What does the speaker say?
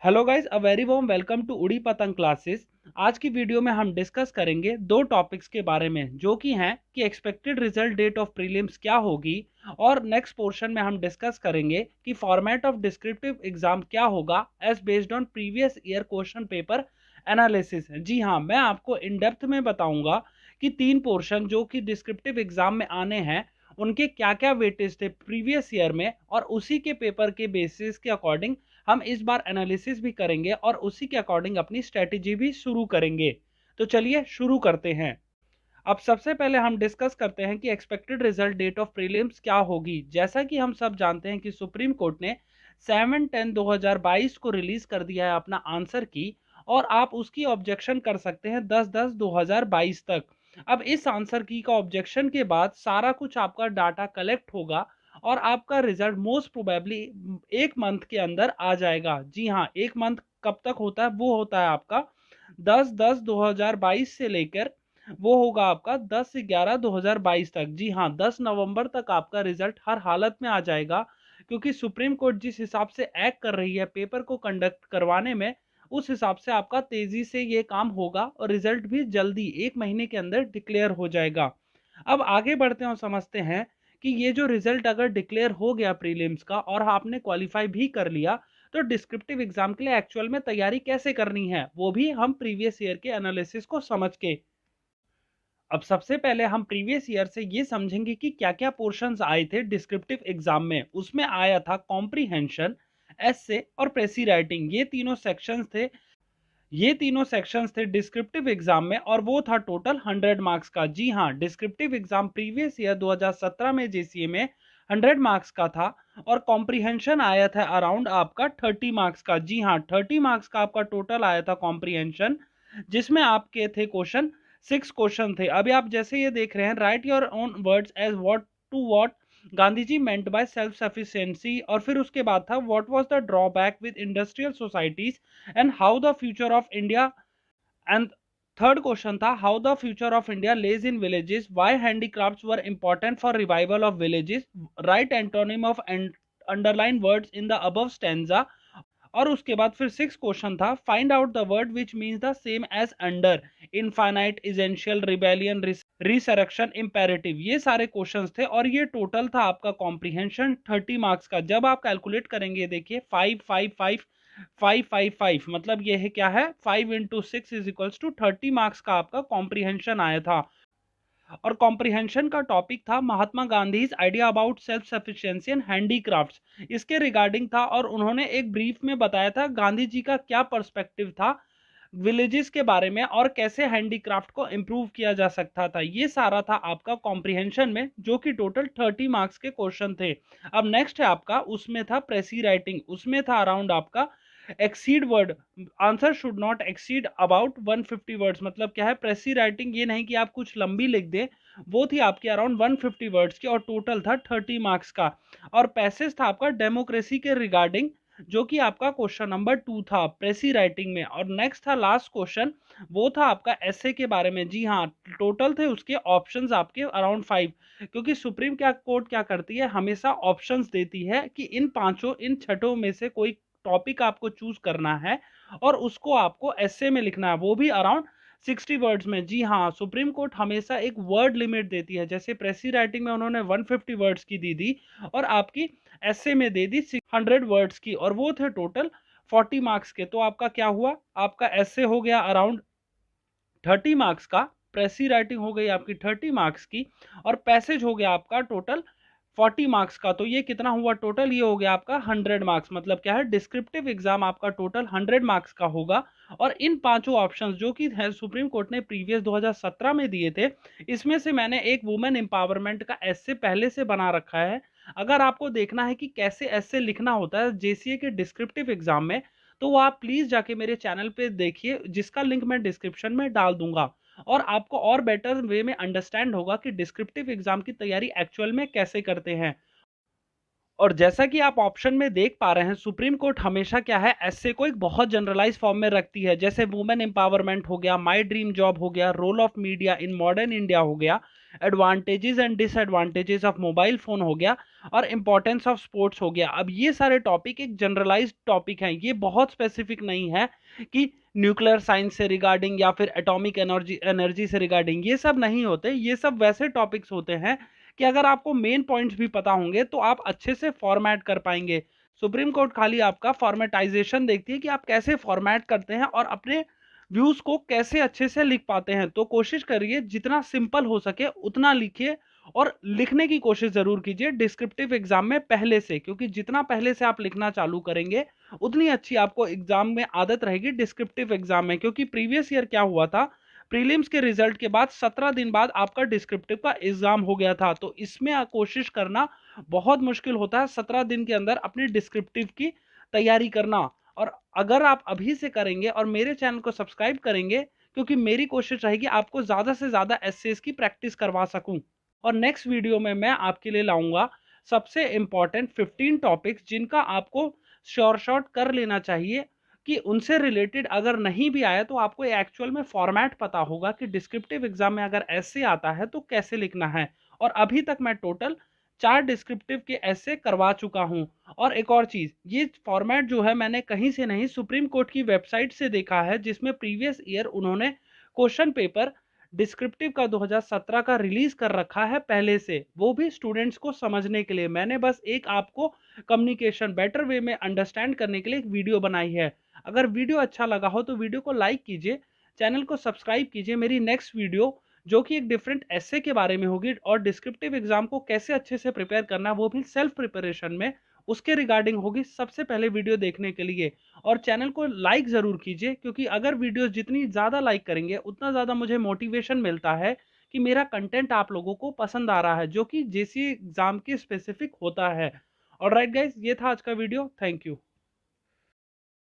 Hello guys, a very warm welcome to Udi Patang classes. आज की video में हम डिस्कस करेंगे दो टॉपिक्स के बारे में, जो कि हैं कि expected result date of prelims क्या होगी, और नेक्स्ट पोर्शन में हम डिस्कस करेंगे कि फॉर्मेट ऑफ डिस्क्रिप्टिव एग्जाम क्या होगा as based on previous year question paper analysis. जी हाँ, मैं आपको इन डेप्थ में बताऊंगा कि तीन पोर्शन जो कि डिस्क्रिप्टिव एग्जाम में आने हैं उनके क्या क्या वेटेज थे प्रीवियस ईयर में, और उसी के पेपर के बेसिस के अकॉर्डिंग हम इस बार एनालिसिस भी करेंगे और उसी के अकॉर्डिंग अपनी स्ट्रेटेजी भी शुरू करेंगे। तो चलिए शुरू करते हैं। अब सबसे पहले हम डिस्कस करते हैं कि expected result date of prelims क्या होगी। जैसा कि हम सब जानते हैं कि सुप्रीम कोर्ट ने 7/10/2022 को रिलीज कर दिया है अपना आंसर की, और आप उसकी ऑब्जेक्शन कर सकते हैं 10/10/2022 तक। अब इस आंसर की का ऑब्जेक्शन के बाद सारा कुछ आपका डाटा कलेक्ट होगा और आपका रिजल्ट मोस्ट प्रोबेबली एक मंथ के अंदर आ जाएगा। जी हाँ, एक मंथ कब तक होता है? वो होता है आपका 10/10/2022 से लेकर वो होगा आपका 10/11/2022 तक। जी हाँ, 10 नवंबर तक आपका रिजल्ट हर हालत में आ जाएगा, क्योंकि सुप्रीम कोर्ट जिस हिसाब से एक्ट कर रही है पेपर को कंडक्ट करवाने में, उस हिसाब से आपका तेजी से ये काम होगा और रिजल्ट भी जल्दी एक महीने के अंदर डिक्लेयर हो जाएगा। अब आगे बढ़ते हैं और समझते हैं कि ये जो रिजल्ट अगर डिक्लेयर हो गया प्रीलिम्स का और आपने क्वालिफाई भी कर लिया, तो डिस्क्रिप्टिव एग्जाम के लिए एक्चुअल में तैयारी कैसे करनी है, वो भी हम प्रीवियस ईयर के एनालिसिस को समझ के। अब सबसे पहले हम प्रीवियस ईयर से ये समझेंगे कि क्या क्या पोर्शंस आए थे डिस्क्रिप्टिव एग्जाम में। उसमें आया था कॉम्प्रीहेंशन, एसे और प्रेसी राइटिंग। ये तीनों सेक्शंस थे डिस्क्रिप्टिव एग्जाम में, और वो था टोटल 100 मार्क्स का। जी हाँ, डिस्क्रिप्टिव एग्जाम प्रीवियस ईयर 2017 में जेसीए में 100 मार्क्स का था, और कॉम्प्रीहेंशन आया था अराउंड आपका 30 मार्क्स का। जी हाँ, 30 मार्क्स का आपका टोटल आया था कॉम्प्रीहेंशन, जिसमें आपके थे क्वेश्चन 6 क्वेश्चन थे। अभी आप जैसे ये देख रहे हैं, write your own words as what to what Gandhi ji meant by self sufficiency, और फिर उसके बाद था what was the drawback with industrial societies and how the future of India, and third question था how the future of India lays in villages, why handicrafts were important for revival of villages, write antonym of underline words in the above stanza. और उसके बाद फिर 6 question था find out the word which means the same as under, infinite, essential, rebellion, resurrection, imperative. ये सारे questions थे, और ये टोटल था आपका कॉम्प्रीहेंशन 30 मार्क्स का। जब आप कैलकुलेट करेंगे, देखिए 5 5 5 5 5 5, मतलब ये है क्या है, 5 × 6 = 30 मार्क्स का आपका कॉम्प्रीहेंशन आया था। और कॉम्प्रिहेंशन का टॉपिक था Mahatma Gandhi idea about self sufficiency and handicrafts, इसके रिगार्डिंग था। और उन्होंने एक ब्रीफ में बताया था गांधी जी का क्या पर्सपेक्टिव था विलेजेस के बारे में, और कैसे हैंडीक्राफ्ट को इम्प्रूव किया जा सकता था। ये सारा था आपका कॉम्प्रिहेंशन में, जो कि टोटल 30 मार्क्स के क्वेश्चन थे। अब नेक्स्ट है आपका, उसमें था प्रेसी राइटिंग। उसमें था अराउंड आपका exceed word, answer should not exceed about 150 words. मतलब क्या है, प्रेसी राइटिंग ये नहीं कि आप कुछ लंबी लिख दें, वो थी आपकी अराउंड 150 वर्ड्स की, और टोटल था 30 मार्क्स का। और पैसेज था आपका डेमोक्रेसी के रिगार्डिंग, जो कि आपका क्वेश्चन नंबर 2 था प्रेसी राइटिंग में। और नेक्स्ट था लास्ट क्वेश्चन, वो था आपका एसे के बारे में। जी हाँ, टोटल थे उसके ऑप्शंस आपके अराउंड 5, क्योंकि सुप्रीम क्या कोर्ट क्या करती है, हमेशा ऑप्शंस देती है कि इन छठों में से कोई टॉपिक आपको चूज करना है और उसको आपको एसे में लिखना है, वो भी अराउंड 60 वर्ड्स में। जी हाँ, सुप्रीम कोर्ट हमेशा एक वर्ड लिमिट देती है। जैसे प्रेसी राइटिंग में उन्होंने 150 वर्ड्स की दी थी, और आपकी एसे में दे दी 600 वर्ड्स की, और वो थे टोटल 40 मार्क्स के। तो आपका क्या हुआ, आपका एसे हो गया अराउंड 30 मार्क्स का, प्रेसी राइटिंग हो गई आपकी 30 मार्क्स की, और पैसेज हो गया आपका टोटल 40 मार्क्स का। तो ये कितना हुआ टोटल, ये हो गया आपका 100 मार्क्स। मतलब क्या है, डिस्क्रिप्टिव एग्जाम आपका टोटल 100 मार्क्स का होगा। और इन पांचों ऑप्शंस जो कि है सुप्रीम कोर्ट ने प्रीवियस 2017 में दिए थे, इसमें से मैंने एक वुमेन एम्पावरमेंट का एस्से पहले से बना रखा है। अगर आपको देखना है कि कैसे एस्से लिखना होता है जेसीए के डिस्क्रिप्टिव एग्जाम में, तो वो आप प्लीज जाके मेरे चैनल पे देखिए, जिसका लिंक मैं डिस्क्रिप्शन में डाल दूंगा, और आपको और बेटर वे में अंडरस्टैंड होगा कि डिस्क्रिप्टिव एग्जाम की तैयारी एक्चुअल में कैसे करते हैं। और जैसा कि आप ऑप्शन में देख पा रहे हैं, सुप्रीम कोर्ट हमेशा क्या है, ऐसे को एक बहुत जनरलाइज फॉर्म में रखती है। जैसे वुमेन एम्पावरमेंट हो गया, माय ड्रीम जॉब हो गया, role of media in modern India हो गया, advantages and disadvantages of mobile phone हो गया, और इम्पोर्टेंस ऑफ स्पोर्ट्स हो गया। अब ये सारे टॉपिक एक जनरलाइज्ड टॉपिक हैं, ये बहुत स्पेसिफिक नहीं है कि न्यूक्लियर साइंस से रिगार्डिंग या फिर एटॉमिक एनर्जी एनर्जी से रिगार्डिंग, ये सब नहीं होते। ये सब वैसे टॉपिक्स होते हैं कि अगर आपको मेन पॉइंट्स भी पता होंगे तो आप अच्छे से फॉर्मेट कर पाएंगे। सुप्रीम कोर्ट खाली आपका फॉर्मेटाइजेशन देखती है कि आप कैसे फॉर्मेट करते हैं और अपने व्यूज को कैसे अच्छे से लिख पाते हैं। तो कोशिश करिए जितना सिंपल हो सके उतना लिखिए, और लिखने की कोशिश जरूर कीजिए डिस्क्रिप्टिव एग्जाम में पहले से, क्योंकि जितना पहले से आप लिखना चालू करेंगे उतनी अच्छी आपको एग्जाम में आदत रहेगी डिस्क्रिप्टिव एग्जाम में। क्योंकि प्रीवियस ईयर क्या हुआ था, प्रीलिम्स के रिजल्ट के बाद 17 दिन बाद आपका डिस्क्रिप्टिव का एग्जाम हो गया था। तो इसमें कोशिश करना बहुत मुश्किल होता है 17 दिन के अंदर अपनी डिस्क्रिप्टिव की तैयारी करना। और अगर आप अभी से करेंगे और मेरे चैनल को सब्सक्राइब करेंगे, क्योंकि मेरी कोशिश रहेगी आपको ज़्यादा से ज़्यादा एसएस की प्रैक्टिस करवा सकूं। और नेक्स्ट वीडियो में मैं आपके लिए लाऊंगा सबसे इंपॉर्टेंट 15 टॉपिक्स जिनका आपको श्योर शॉट कर लेना चाहिए, कि उनसे रिलेटेड अगर नहीं भी आया तो आपको एक्चुअल में फॉर्मेट पता होगा कि डिस्क्रिप्टिव एग्जाम में अगर ऐसे आता है तो कैसे लिखना है। और अभी तक मैं टोटल 4 डिस्क्रिप्टिव के ऐसे करवा चुका हूं। और एक और चीज, ये फॉर्मेट जो है मैंने कहीं से नहीं, सुप्रीम कोर्ट की वेबसाइट से देखा है, जिसमें प्रीवियस ईयर उन्होंने क्वेश्चन पेपर डिस्क्रिप्टिव का 2017 का रिलीज कर रखा है पहले से, वो भी स्टूडेंट्स को समझने के लिए। मैंने बस एक आपको कम्युनिकेशन बेटर वे में अंडरस्टैंड करने के लिए एक वीडियो बनाई है। अगर वीडियो अच्छा लगा हो तो वीडियो को लाइक कीजिए, चैनल को सब्सक्राइब कीजिए। मेरी नेक्स्ट वीडियो जो कि एक डिफरेंट ऐसे के बारे में होगी, और डिस्क्रिप्टिव एग्जाम को कैसे अच्छे से प्रिपेयर करना वो भी सेल्फ प्रिपरेशन में, उसके रिगार्डिंग होगी। सबसे पहले वीडियो देखने के लिए और चैनल को लाइक ज़रूर कीजिए, क्योंकि अगर वीडियो जितनी ज़्यादा लाइक करेंगे उतना ज़्यादा मुझे मोटिवेशन मिलता है कि मेरा कंटेंट आप लोगों को पसंद आ रहा है, जो कि जेसी एग्जाम के स्पेसिफिक होता है। ऑलराइट गाइज, ये था आज का वीडियो। Thank you.